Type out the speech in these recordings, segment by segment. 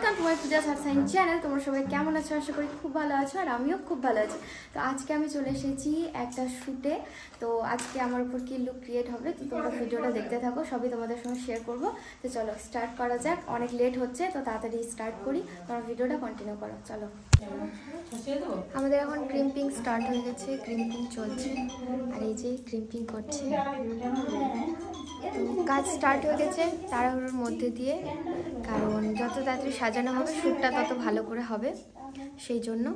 Welcome to my Puja sign channel. তোমরা সবাই কেমন আছো? আশা করি খুব ভালো আছো, আর আমিও খুব ভালো আছি। তো আজকে আমি চলে এসেছি একটা শ্যুটে। তো আজকে আমার উপর কি লুক ক্রিয়েট হবে, তো তোমরা ভিডিওটা দেখতে থাকো, সবই তোমাদের সঙ্গে শেয়ার করবো। তো চলো স্টার্ট করা যাক, অনেক লেট হচ্ছে তো তাড়াতাড়ি স্টার্ট করি, তোমরা ভিডিওটা কন্টিনিউ করো। চলো, আমাদের এখন ক্রিম্পিং স্টার্ট হয়ে গেছে, ক্রিম্পিং চলছে, আর এই যে ক্রিম্পিং করছে। তো কাজ স্টার্ট হয়ে গেছে তাড়াহুড়োর মধ্যে দিয়ে, কারণ যত তাড়াতাড়ি সাজানো হবে শ্যুটটা তত ভালো করে হবে, সেই জন্য।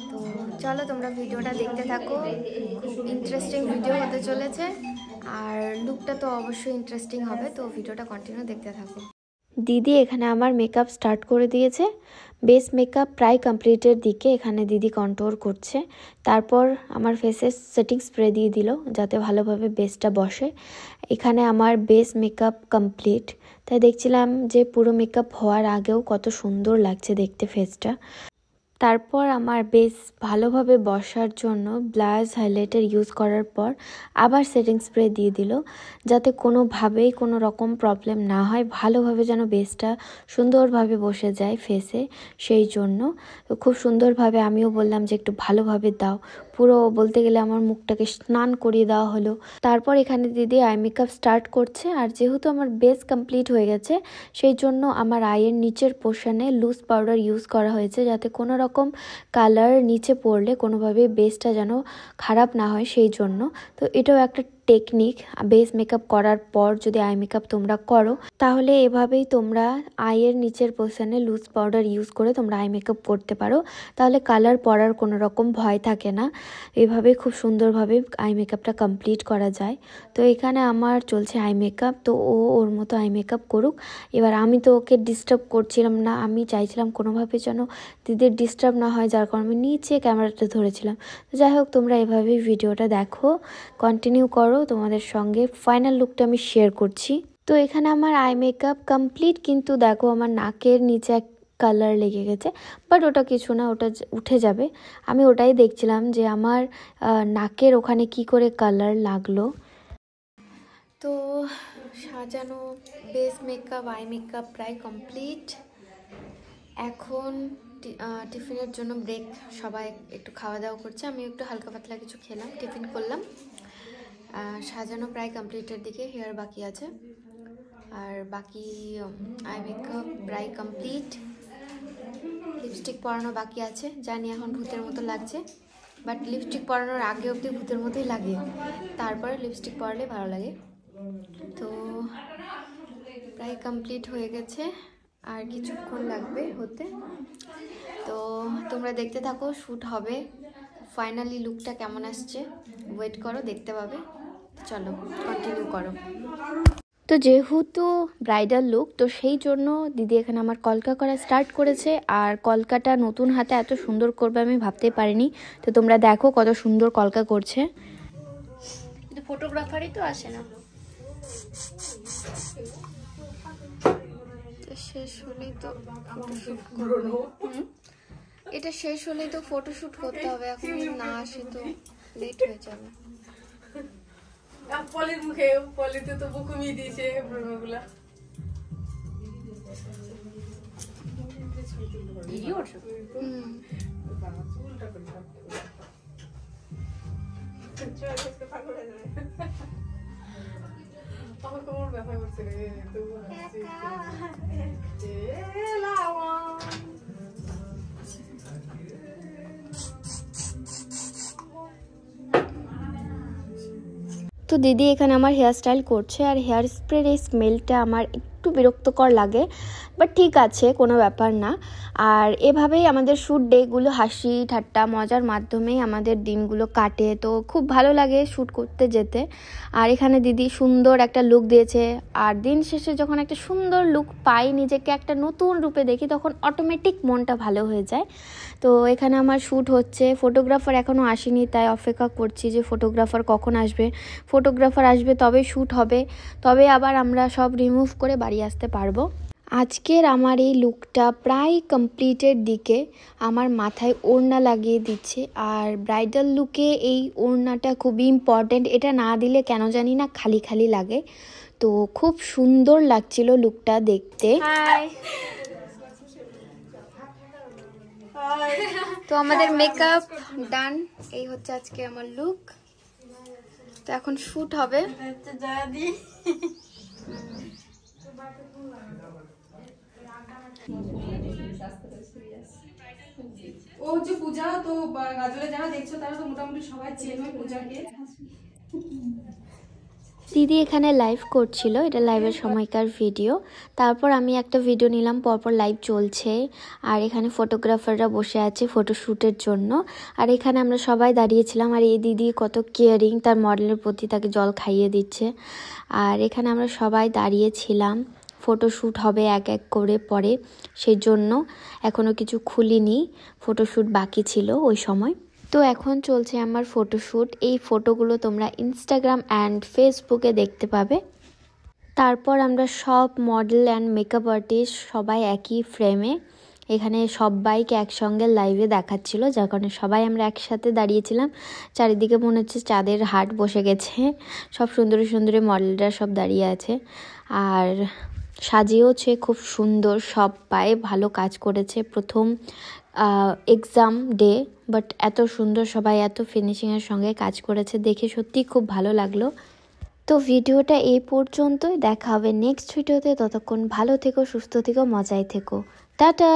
তো চলো তোমরা ভিডিওটা দেখতে থাকো, খুব ইন্টারেস্টিং ভিডিও হতে চলেছে, আর লুকটা তো অবশ্যই ইন্টারেস্টিং হবে। তো ভিডিওটা কন্টিনিউ দেখতে থাকো। দিদি এখানে আমার মেকআপ স্টার্ট করে দিয়েছে, বেস মেকআপ প্রায় কমপ্লিটের দিকে। এখানে দিদি কন্ট্রোল করছে, তারপর আমার ফেসে সেটিং স্প্রে দিয়ে দিল যাতে ভালোভাবে বেসটা বসে। এখানে আমার বেস মেকআপ কমপ্লিট, তাই দেখছিলাম যে পুরো মেকআপ হওয়ার আগেও কত সুন্দর লাগছে দেখতে ফেসটা। তারপর আমার বেস ভালোভাবে বসার জন্য ব্লাশ হাইলাইটার ইউজ করার পর আবার সেটিং স্প্রে দিয়ে দিল যাতে কোনোভাবেই কোনো রকম প্রবলেম না হয়, ভালোভাবে যেন বেসটা সুন্দরভাবে বসে যায় ফেসে, সেই জন্য খুব সুন্দরভাবে আমিও বললাম যে একটু ভালোভাবে দাও। পুরো বলতে গেলে আমার মুখটাকে স্নান করিয়ে দেওয়া হলো। তারপর এখানে দিদি আই মেকআপ স্টার্ট করছে, আর যেহেতু আমার বেস কমপ্লিট হয়ে গেছে সেই জন্য আমার আইয়ের নিচের পোর্শনে লুজ পাউডার ইউজ করা হয়েছে যাতে কোনো রকম কালার নিচে পড়লে কোনোভাবে বেসটা যেন খারাপ না হয়, সেই জন্য। তো এটাও একটা টেকনিক, বেস মেকআপ করার পর যদি আই মেকআপ তোমরা করো তাহলে এভাবেই তোমরা আইয়ের নিচের পোর্শনে লুজ পাউডার ইউজ করে তোমরা আই মেকআপ করতে পারো, তাহলে কালার পড়ার কোনো রকম ভয় থাকে না। এভাবে খুব সুন্দরভাবে আই মেকআপটা কমপ্লিট করা যায়। তো এখানে আমার চলছে আই মেকআপ, তো ও ওর মতো আই মেকআপ করুক। এবার আমি তো ওকে ডিস্টার্ব করছিলাম না, আমি চাইছিলাম কোনোভাবে যেন দিদির ডিস্টার্ব না হয়, যার কারণে আমি নিচে ক্যামেরাটা ধরেছিলাম। তো যাই হোক, তোমরা এভাবেই ভিডিওটা দেখো, কন্টিনিউ করো, তোমাদের সঙ্গে ফাইনাল লুকটা আমি শেয়ার করছি। তো এখানে আমার আই মেকআপ কমপ্লিট, কিন্তু দেখো আমার নাকের নিচে এক কালার লেগে গেছে, বাট ওটা কিছু না, ওটা উঠে যাবে। আমি ওটাই দেখছিলাম যে আমার নাকের ওখানে কি করে কালার লাগলো। তো সাজানো বেস মেকআপ আই মেকআপ প্রায় কমপ্লিট। এখন টিফিনের জন্য ব্রেক, সবাই একটু খাওয়া দাওয়া করছে, আমি একটু হালকা পাতলা কিছু খেলাম, টিফিন করলাম। সাজানো প্রায় কমপ্লিটের দিকে, হেয়ার বাকি আছে, আর বাকি আই মেকআপ প্রায় কমপ্লিট। লিপস্টিক পরানো বাকি আছে, জানি এখন ভূতের মতো লাগছে, বাট লিপস্টিক পরানোর আগে অবধি ভূতের মতোই লাগে, তারপরে লিপস্টিক পরালে ভালো লাগে। তো প্রায় কমপ্লিট হয়ে গেছে, আর কিছুক্ষণ লাগবে হতে। তো তোমরা দেখতে থাকো, শ্যুট হবে, ফাইনালি লুকটা কেমন আসছে ওয়েট করো, দেখতে পাবে। চলো কন্টিনিউ করো। তো যেহেতু ব্রাইডাল লুক, তো সেই জন্য দিদি এখানে আমার কলকা করা স্টার্ট করেছে, আর কলকাটা নতুন হাতে এত সুন্দর করবে আমি ভাবতেই পারিনি। তো তোমরা দেখো কত সুন্দর কলকা করছে, কিন্তু ফটোগ্রাফারই তো আসে না। শেষ হলেই তো ফটোশ্যুট করবো, এটা শেষ হলেই তো ফটোশ্যুট করতে হবে, এখন না আসে তো লেট হয়ে যাবে। পলির মুখে পলিতে তো বুকুমি দিয়েছে প্রোগ্রামগুলা। ভিডিও আমার কোমর ব্যথা করছে রে, তো দিদি এখানে আমার হেয়ার স্টাইল করছে, আর হেয়ার স্প্রের এই স্মেলটা আমার একটু বিরক্তকর লাগে, বাট ঠিক আছে, কোনো ব্যাপার না। আর এভাবেই আমাদের শ্যুট ডেগুলো হাসি ঠাট্টা মজার মাধ্যমেই আমাদের দিনগুলো কাটে, তো খুব ভালো লাগে শ্যুট করতে যেতে। আর এখানে দিদি সুন্দর একটা লুক দিয়েছে, আর দিন শেষে যখন একটা সুন্দর লুক পাই, নিজেকে একটা নতুন রূপে দেখি, তখন অটোমেটিক মনটা ভালো হয়ে যায়। তো এখানে আমার শ্যুট হচ্ছে, ফটোগ্রাফার এখনও আসেনি, তাই অপেক্ষা করছি যে ফটোগ্রাফার কখন আসবে। ফটোগ্রাফার আসবে তবে শ্যুট হবে, তবে আবার আমরা সব রিমুভ করে বাড়ি আসতে পারবো। আজকের আমার এই লুকটা প্রায় কমপ্লিটের দিকে, আমার মাথায় ওড়না লাগিয়ে দিচ্ছে, আর ব্রাইডাল লুকে এই ওড়নাটা খুবই ইম্পর্ট্যান্ট, এটা না দিলে কেন জানি না খালি খালি লাগে। তো খুব সুন্দর লাগছিল লুকটা দেখতে। তো আমাদের মেকআপ ডান, এই হচ্ছে আজকে আমার লুক। তো এখন শুট হবে। ও হচ্ছে পূজা। তো গাজলে যারা দেখছো তারা তো মোটামুটি সবাই চেনো পূজাকে। দিদি এখানে লাইভ করছিল, এটা লাইভের সময়কার ভিডিও। তারপর আমি একটা ভিডিও নিলাম, পরপর লাইভ চলছে। আর এখানে ফটোগ্রাফাররা বসে আছে ফটোশ্যুটের জন্য। আর এখানে আমরা সবাই দাঁড়িয়েছিলাম। আর এই দিদি কত কেয়ারিং, তার মডেলের প্রতি তাকে জল খাইয়ে দিচ্ছে। আর এখানে আমরা সবাই দাঁড়িয়েছিলাম, ফটোশ্যুট হবে এক এক করে পরে, সেই জন্য এখনও কিছু খুলিনি, ফটোশ্যুট বাকি ছিল ওই সময়। তো এখন চলছে আমার ফটোশ্যুট। এই ফটোগুলো তোমরা ইনস্টাগ্রাম অ্যান্ড ফেসবুকে দেখতে পাবে। তারপর আমরা সব মডেল অ্যান্ড মেকআপ আর্টিস্ট সবাই একই ফ্রেমে, এখানে সবাইকে একসঙ্গে লাইভে দেখাচ্ছিল, যার কারণে সবাই আমরা একসাথে দাঁড়িয়েছিলাম। চারিদিকে মনে হচ্ছে চাঁদের হাট বসে গেছে, সব সুন্দরী সুন্দরী মডেলরা সব দাঁড়িয়ে আছে। আর সাজিয়েওছে খুব সুন্দর, সবাই ভালো কাজ করেছে। প্রথম এক্সাম ডে, বাট এত সুন্দর সবাই এত ফিনিশিংয়ের সঙ্গে কাজ করেছে, দেখে সত্যি খুব ভালো লাগলো। তো ভিডিওটা এই পর্যন্তই, দেখা হবে নেক্সট ভিডিওতে। ততক্ষণ ভালো থেকো, সুস্থ থেকো, মজায় থেকো, টাটা।